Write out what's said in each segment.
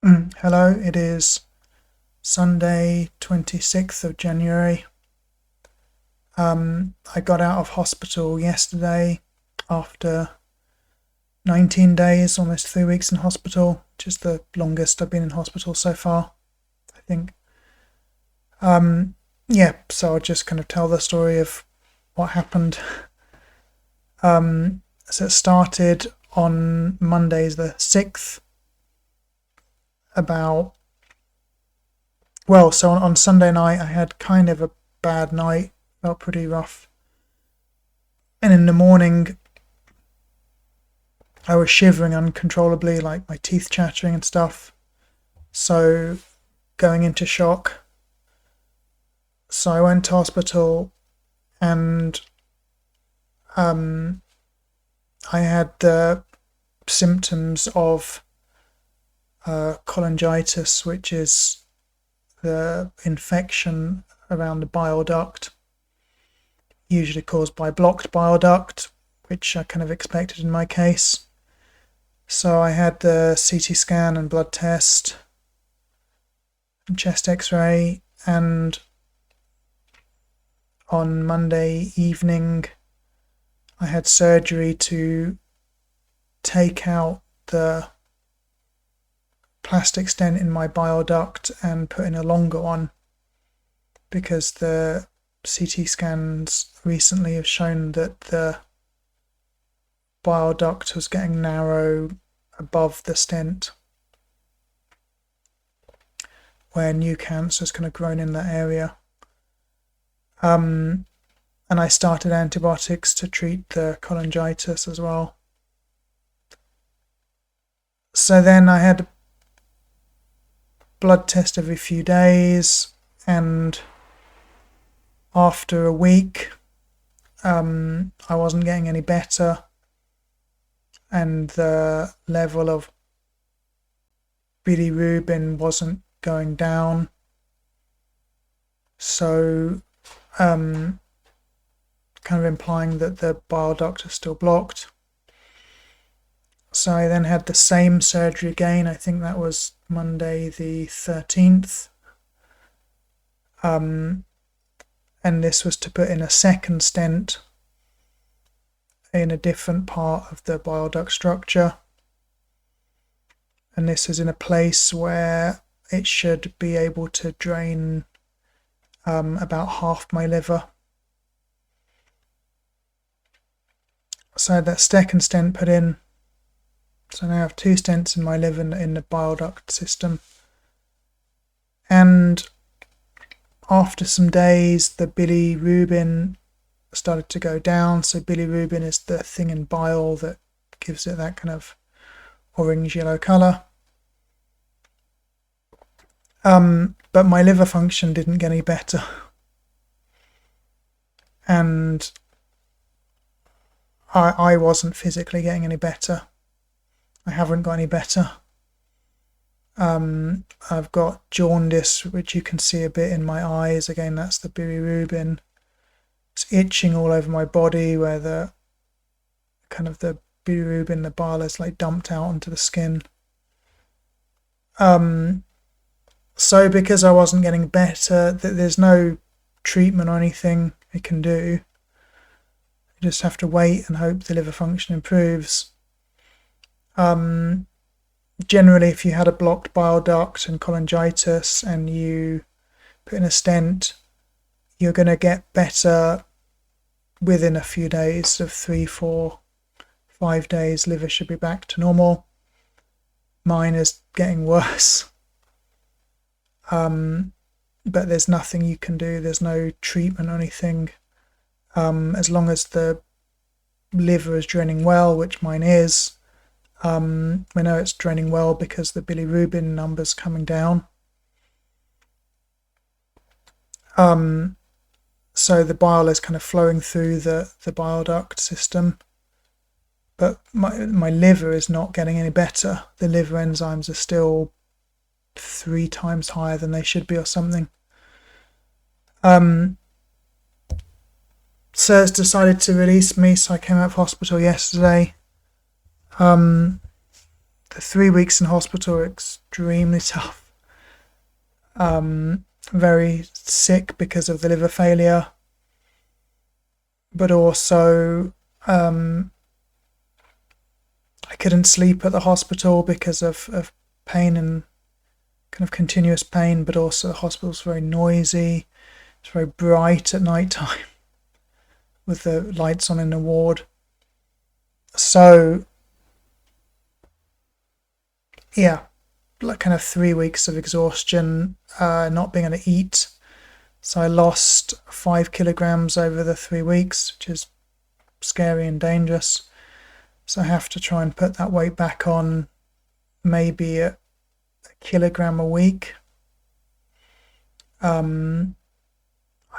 Hello, it is Sunday, 26th of January. I got out of hospital yesterday after 19 days, almost 3 weeks in hospital, which is the longest I've been in hospital so far, I think. So I'll just kind of tell the story of what happened. So it started on Monday's the 6th, on Sunday night I had kind of a bad night, felt pretty rough. And in the morning I was shivering uncontrollably, like my teeth chattering and stuff. So going into shock. So I went to hospital and I had the symptoms of cholangitis, which is the infection around the bile duct, usually caused by blocked bile duct, which I kind of expected in my case. So I had the CT scan and blood test and chest x-ray, and on Monday evening I had surgery to take out the plastic stent in my bile duct and put in a longer one, because the CT scans recently have shown that the bile duct was getting narrow above the stent, where new cancer has kind of grown in that area. And I started antibiotics to treat the cholangitis as well. So then I had a blood test every few days, and after a week I wasn't getting any better, and the level of bilirubin wasn't going down. So kind of implying that the bile duct is still blocked. So I then had the same surgery again. I think that was Monday the 13th. And this was to put in a second stent in a different part of the bile duct structure. And this is in a place where it should be able to drain about half my liver. So I had that second stent put in. So now I have 2 stents in my liver in the bile duct system. And after some days, the bilirubin started to go down. So bilirubin is the thing in bile that gives it that kind of orange-yellow colour. But my liver function didn't get any better. And I wasn't physically getting any better. I haven't got any better. I've got jaundice, which you can see a bit in my eyes. Again, that's the bilirubin. It's itching all over my body where the kind of the bilirubin, the bile is like dumped out onto the skin. So because I wasn't getting better, there's no treatment or anything I can do. You just have to wait and hope the liver function improves. Generally, if you had a blocked bile duct and cholangitis and you put in a stent, you're going to get better within a few days. Of 3, 4, 5 days, liver should be back to normal. Mine is getting worse. But there's nothing you can do. There's no treatment or anything. As long as the liver is draining well, which mine is, we know it's draining well because the bilirubin number's coming down. So the bile is kind of flowing through the bile duct system. But my liver is not getting any better. The liver enzymes are still 3 times higher than they should be or something. So it's decided to release me, so I came out of hospital yesterday. the 3 weeks in hospital were extremely tough. Very sick because of the liver failure, but also I couldn't sleep at the hospital because of pain and kind of continuous pain, but also the hospital's very noisy. It's very bright at night time with the lights on in the ward. So yeah, like kind of 3 weeks of exhaustion, not being able to eat. So I lost 5 kilograms over the 3 weeks, which is scary and dangerous. So I have to try and put that weight back on, maybe a kilogram a week. I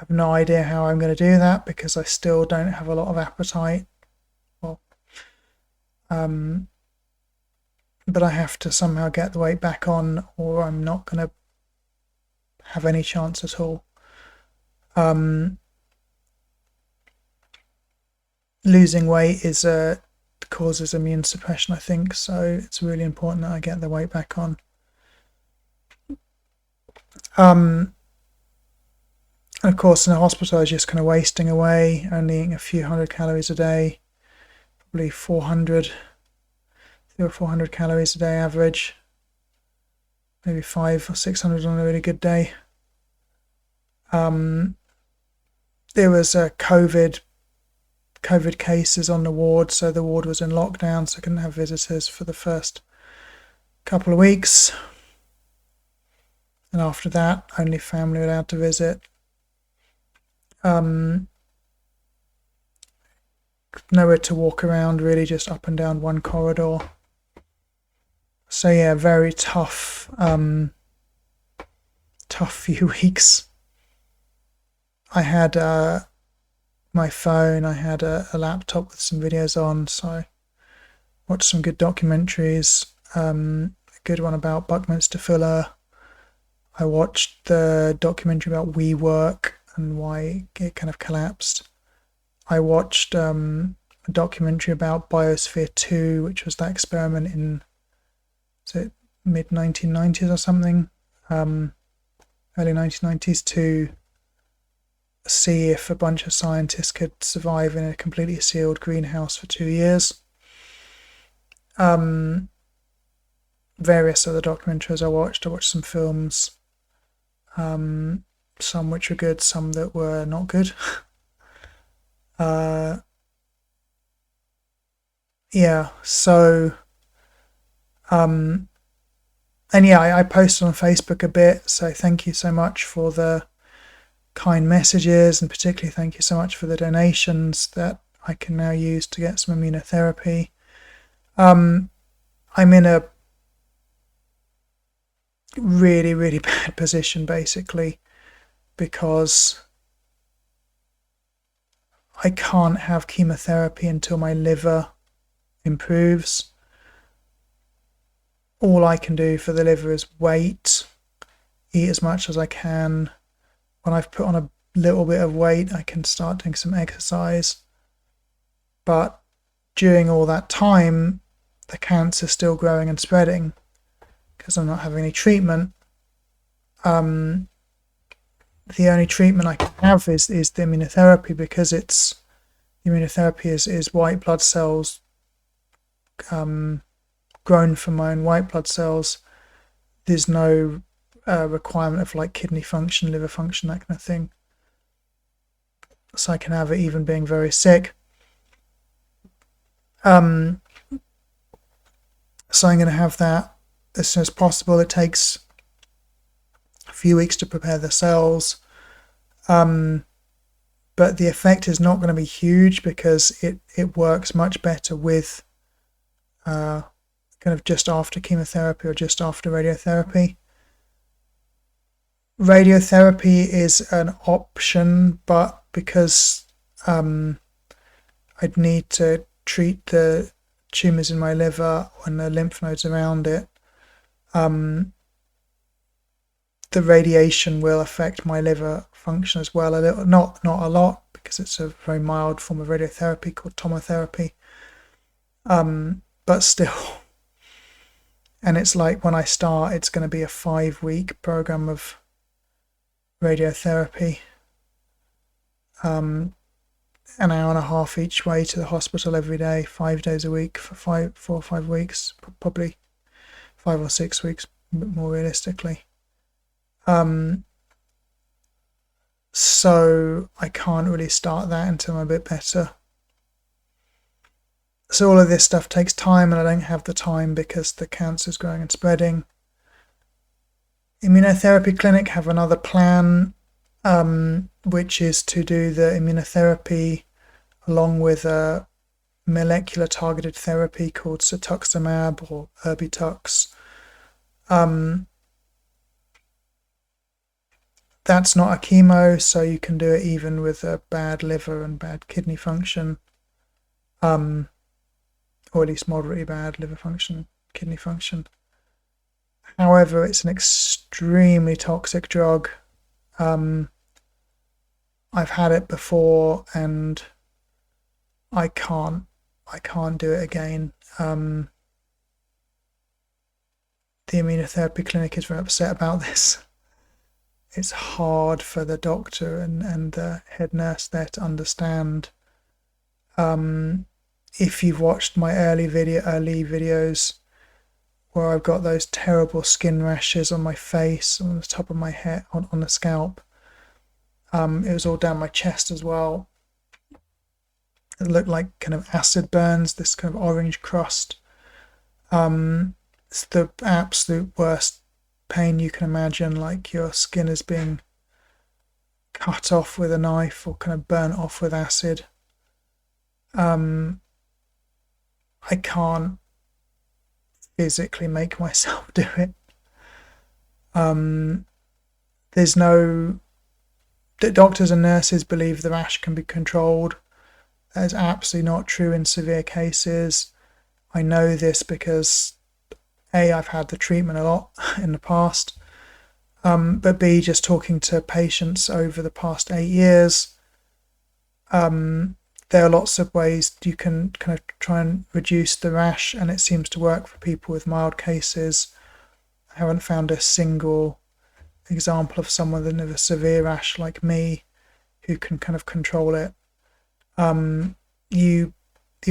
have no idea how I'm going to do that because I still don't have a lot of appetite. Well, but I have to somehow get the weight back on, or I'm not going to have any chance at all. Losing weight causes immune suppression, I think, so it's really important that I get the weight back on. And of course, in the hospital, I was just kind of wasting away, only eating a few hundred calories a day, probably 300 or 400 calories a day average, maybe 500 or 600 on a really good day. There was a COVID cases on the ward, so the ward was in lockdown, so I couldn't have visitors for the first couple of weeks. And after that, only family allowed to visit. Nowhere to walk around, really, just up and down one corridor. So yeah, very tough few weeks. I had my phone, I had a laptop with some videos on, so I watched some good documentaries. A good one about Buckminster Fuller. I watched the documentary about WeWork and why it kind of collapsed. I watched a documentary about Biosphere 2, which was that experiment in, was it mid 1990s or something, early 1990s, to see if a bunch of scientists could survive in a completely sealed greenhouse for 2 years. Various other documentaries I watched some films, some which were good, some that were not good. Yeah, so and yeah, I posted on Facebook a bit, so thank you so much for the kind messages, and particularly thank you so much for the donations that I can now use to get some immunotherapy. I'm in a really, really bad position, basically, because I can't have chemotherapy until my liver improves. All I can do for the liver is wait, eat as much as I can. When I've put on a little bit of weight, I can start doing some exercise. But during all that time, the cancer's still growing and spreading because I'm not having any treatment. The only treatment I can have is the immunotherapy, because the immunotherapy is white blood cells grown from my own white blood cells. There's no requirement of like kidney function, liver function, that kind of thing. So I can have it even being very sick. So I'm going to have that as soon as possible. It takes a few weeks to prepare the cells, but the effect is not going to be huge because it works much better with kind of just after chemotherapy or just after radiotherapy. Radiotherapy is an option, but because I'd need to treat the tumours in my liver and the lymph nodes around it, the radiation will affect my liver function as well, a little, not a lot, because it's a very mild form of radiotherapy called tomotherapy, but still And it's like when I start, it's going to be a 5-week program of radiotherapy, an hour and a half each way to the hospital every day, 5 days a week for 4 or 5 weeks, probably 5 or 6 weeks more realistically. So I can't really start that until I'm a bit better. So all of this stuff takes time, and I don't have the time because the cancer's growing and spreading. Immunotherapy clinic have another plan, which is to do the immunotherapy along with a molecular targeted therapy called cetuximab or Erbitux. That's not a chemo, so you can do it even with a bad liver and bad kidney function, or at least moderately bad liver function, kidney function. However, it's an extremely toxic drug. I've had it before, and I can't do it again. The immunotherapy clinic is very upset about this. It's hard for the doctor and the head nurse there to understand. If you've watched my early videos where I've got those terrible skin rashes on my face, on the top of my head, on the scalp, it was all down my chest as well. It looked like kind of acid burns, this kind of orange crust. It's the absolute worst pain you can imagine, like your skin is being cut off with a knife or kind of burnt off with acid. I can't physically make myself do it. There's no... The doctors and nurses believe the rash can be controlled. That is absolutely not true in severe cases. I know this because A, I've had the treatment a lot in the past, but B, just talking to patients over the past 8 years, there are lots of ways you can kind of try and reduce the rash, and it seems to work for people with mild cases. I haven't found a single example of someone with a severe rash like me who can kind of control it. You're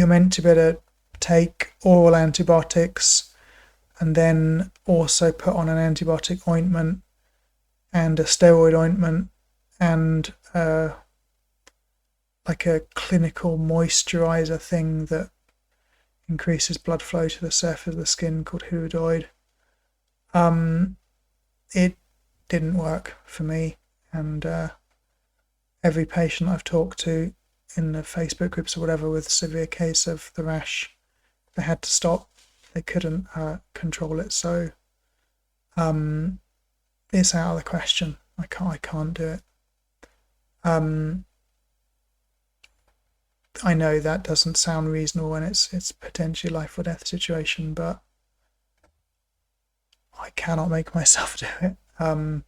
meant to be able to take oral antibiotics and then also put on an antibiotic ointment and a steroid ointment and like a clinical moisturizer thing that increases blood flow to the surface of the skin called Hirudoid. It didn't work for me, and every patient I've talked to in the Facebook groups or whatever with a severe case of the rash, they had to stop. They couldn't control it, so it's out of the question. I can't do it. I know that doesn't sound reasonable when it's potentially life or death situation, but I cannot make myself do it. I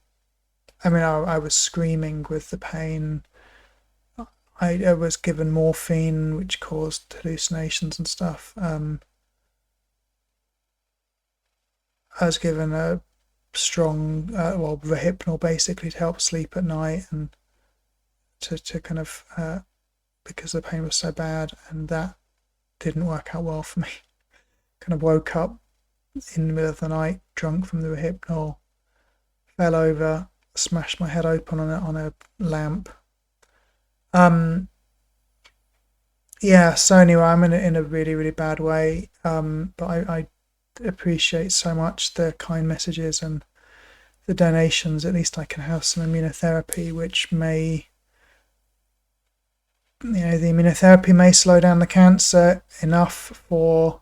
was screaming with the pain. I was given morphine, which caused hallucinations and stuff. I was given a strong, Rohypnol basically to help sleep at night and to kind of, because the pain was so bad, and that didn't work out well for me. Kind of woke up in the middle of the night, drunk from the Rohypnol, fell over, smashed my head open on a lamp. So anyway, I'm in a really, really bad way. But I appreciate so much the kind messages and the donations. At least I can have some immunotherapy, which may, the immunotherapy may slow down the cancer enough for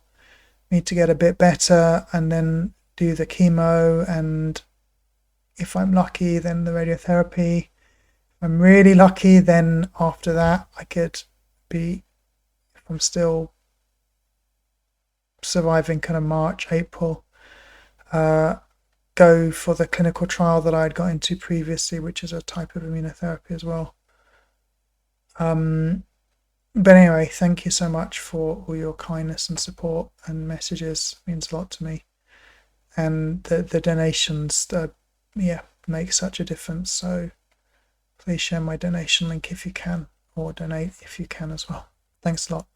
me to get a bit better and then do the chemo, and if I'm lucky, then the radiotherapy. If I'm really lucky, then after that I could be, if I'm still surviving kind of March, April, go for the clinical trial that I'd got into previously, which is a type of immunotherapy as well. But anyway, thank you so much for all your kindness and support and messages. It means a lot to me. and the donations make such a difference. So please share my donation link if you can, or donate if you can as well. Thanks a lot.